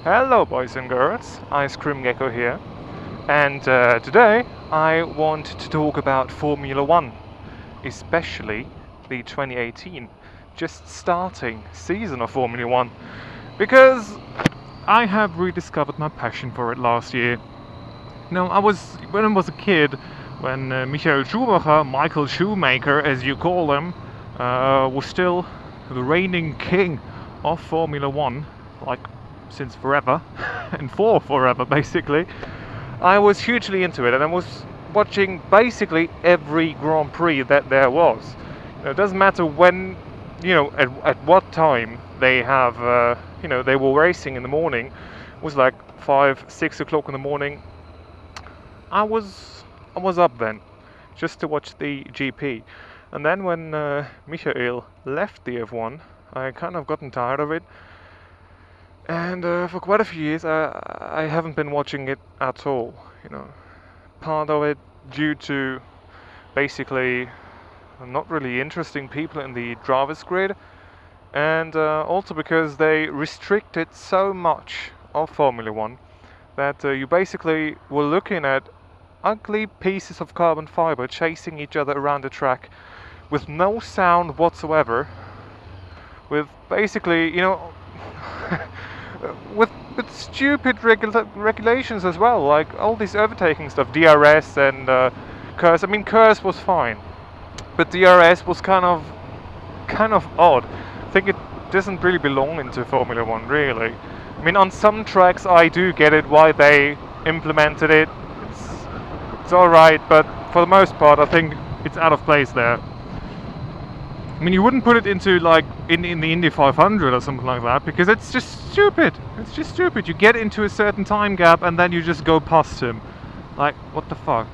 Hello boys and girls, Ice Cream Gecko here, and today I want to talk about Formula One, especially the 2018 just starting season of Formula One, because I have rediscovered my passion for it last year. When I was a kid, when Michael Schumacher as you call him, was still the reigning king of Formula One, like since forever, and for forever basically. I was hugely into it, and I was watching basically every Grand Prix that there was. It doesn't matter when, at what time they have, they were racing in the morning. It was like 5, 6 o'clock in the morning. I was up then, just to watch the GP. And then when Michael left the F1, I kind of gotten tired of it. And for quite a few years, I haven't been watching it at all. Part of it due to basically not really interesting people in the drivers' grid, and also because they restricted so much of Formula One that you basically were looking at ugly pieces of carbon fiber chasing each other around the track with no sound whatsoever, with basically, with stupid regulations as well, like all this overtaking stuff, DRS and KERS. I mean, KERS was fine, but DRS was kind of odd. I think it doesn't really belong into Formula One, really. I mean, on some tracks I do get it why they implemented it. It's all right, but for the most part, I think it's out of place there. I mean, you wouldn't put it into like in the Indy 500 or something like that, because it's just stupid. It's just stupid. You get into a certain time gap and then you just go past him. Like, what the fuck?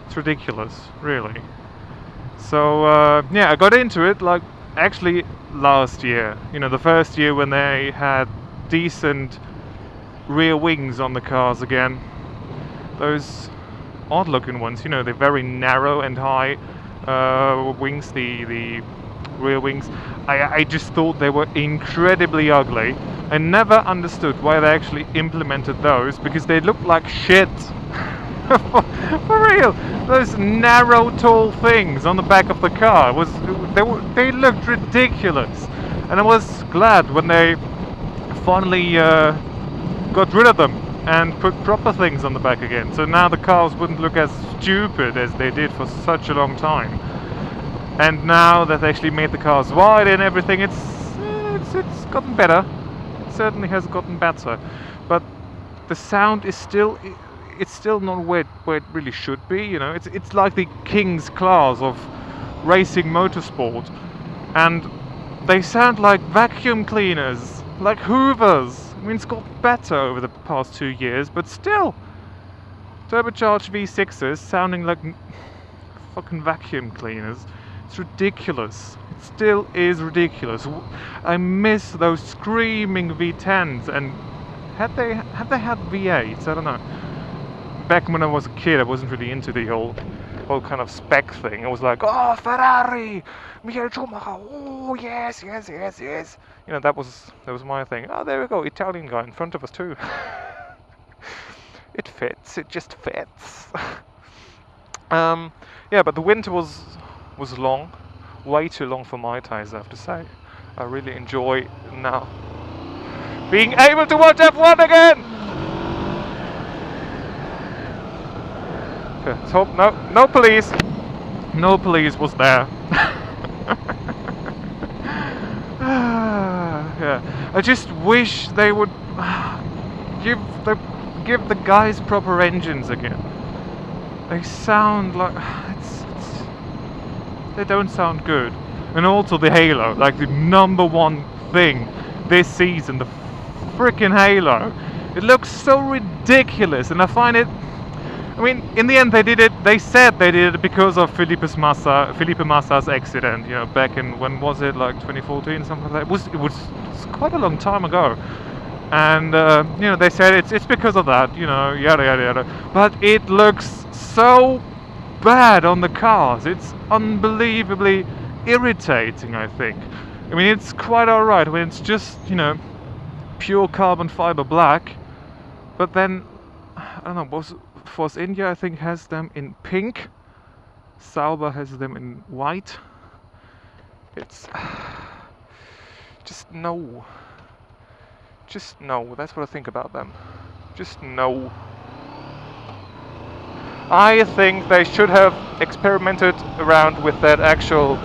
It's ridiculous, really. So yeah, I got into it like actually last year. The first year when they had decent rear wings on the cars again. Those odd-looking ones, they're very narrow and high. Wings, the rear wings. I just thought they were incredibly ugly. I never understood why they actually implemented those, because they looked like shit. For real, those narrow, tall things on the back of the car they looked ridiculous, and I was glad when they finally got rid of them and put proper things on the back again, so now the cars wouldn't look as stupid as they did for such a long time. And now that they actually made the cars wide and everything, it's gotten better. It certainly has gotten better, but the sound is still not where it really should be. It's like the king's class of racing motorsport, and they sound like vacuum cleaners, like hoovers. I mean, it's got better over the past 2 years, but still, turbocharged V6s sounding like fucking vacuum cleaners. It's ridiculous. It still is ridiculous. I miss those screaming V10s, and had they had V8s? I don't know. Back when I was a kid, I wasn't really into the whole kind of spec thing. I was like, oh, Ferrari, Michael Schumacher, oh yes. That was my thing. Oh, there we go, Italian guy in front of us too. It fits. It just fits. Yeah, but the winter was long, way too long for my taste, I have to say. I really enjoy now being able to watch F1 again. Let's hope no police. No police was there. Yeah. I just wish they would give the guys proper engines again. They sound like they don't sound good. And also the halo, like the number one thing this season, the freaking halo. It looks so ridiculous, and I find it. I mean, in the end, they said they did it because of Felipe Massa's accident, back in, when was it, like 2014, something like that. It was quite a long time ago. And, they said it's because of that, yada, yada, yada. But it looks so bad on the cars. It's unbelievably irritating, I think. I mean, it's quite alright when it's just, pure carbon fiber black. But then, I don't know, Force India I think has them in pink. Sauber has them in white. It's just no. Just no. That's what I think about them. Just no. I think they should have experimented around with that actual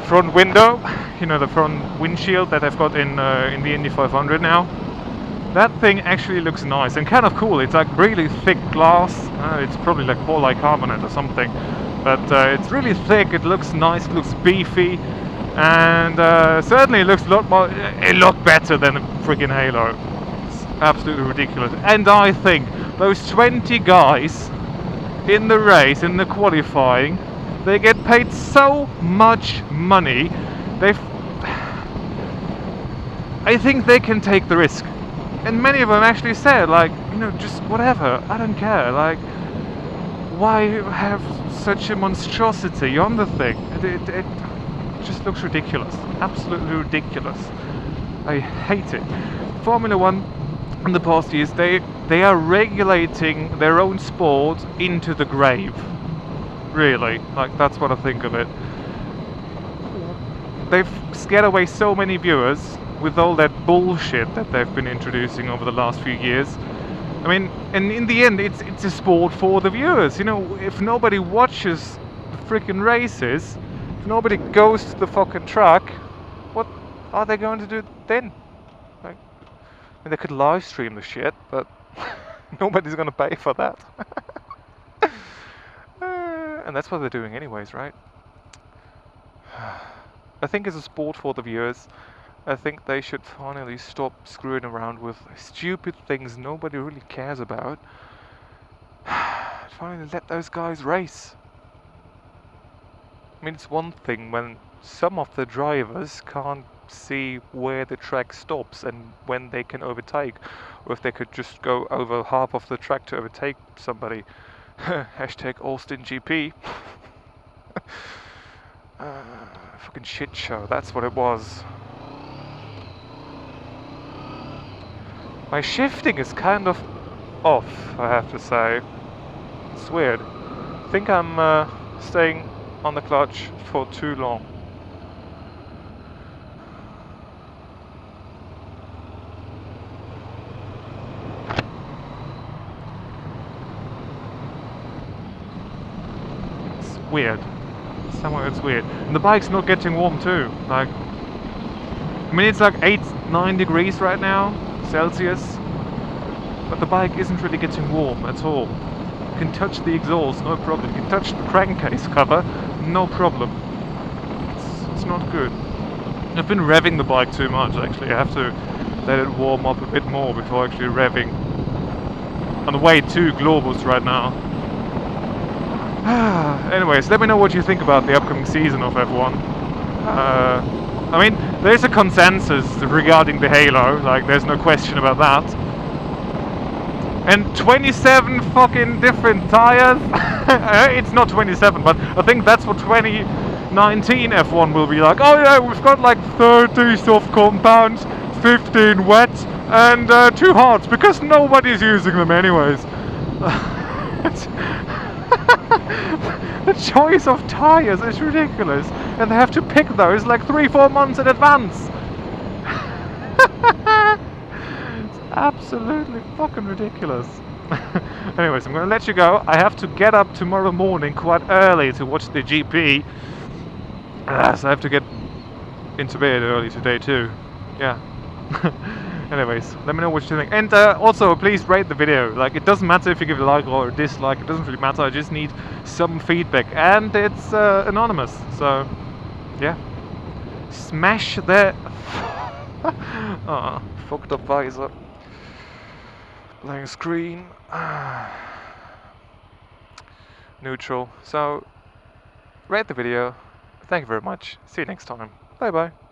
front window, you know, the front windshield that they've got in the Indy 500 now. That thing actually looks nice and kind of cool. It's like really thick glass. It's probably like polycarbonate or something, but it's really thick. It looks nice. It looks beefy, and certainly it looks a lot better than a freaking Halo. It's absolutely ridiculous. And I think those 20 guys in the race, in the qualifying, they get paid so much money. I think they can take the risk. And many of them actually said, like, you know, just whatever, I don't care. Like, why have such a monstrosity on the thing? It just looks ridiculous. Absolutely ridiculous. I hate it. Formula One in the past years, they are regulating their own sport into the grave. Really, like, that's what I think of it. They've scared away so many viewers with all that bullshit that they've been introducing over the last few years. I mean, and in the end, it's a sport for the viewers. You know, if nobody watches the freaking races, if nobody goes to the fucking track, what are they going to do then? Like, I mean, they could live stream the shit, but nobody's going to pay for that. And that's what they're doing anyways, right? I think as a sport for the viewers, I think they should finally stop screwing around with stupid things nobody really cares about. Finally let those guys race. I mean, it's one thing when some of the drivers can't see where the track stops and when they can overtake, or if they could just go over half of the track to overtake somebody. Hashtag Austin GP. Fucking shit show, that's what it was. My shifting is kind of off, I have to say. It's weird. I think I'm staying on the clutch for too long. It's weird. Somewhere it's weird. And the bike's not getting warm too. Like, I mean, it's like 8-9 degrees right now, Celsius, but the bike isn't really getting warm at all. You can touch the exhaust, no problem. You can touch the crankcase cover, no problem. It's not good. I've been revving the bike too much, actually. I have to let it warm up a bit more before actually revving. On the way to Globus right now. Anyways, let me know what you think about the upcoming season of F1. I mean, there's a consensus regarding the Halo, like, there's no question about that. And 27 fucking different tires. It's not 27, but I think that's what 2019 F1 will be like. Oh yeah, we've got like 30 soft compounds, 15 wet, and 2 hards, because nobody's using them anyways. The choice of tires is ridiculous, and they have to pick those like 3-4 months in advance. It's absolutely fucking ridiculous. Anyways, I'm gonna let you go. I have to get up tomorrow morning quite early to watch the GP, so I have to get into bed early today too. Yeah. Anyways, let me know what you think, and also please rate the video. Like, it doesn't matter if you give a like or a dislike, it doesn't really matter. I just need some feedback, and it's anonymous, so yeah, smash that. Fucked up visor, blank screen, neutral. So rate the video. Thank you very much. See you next time. Bye bye.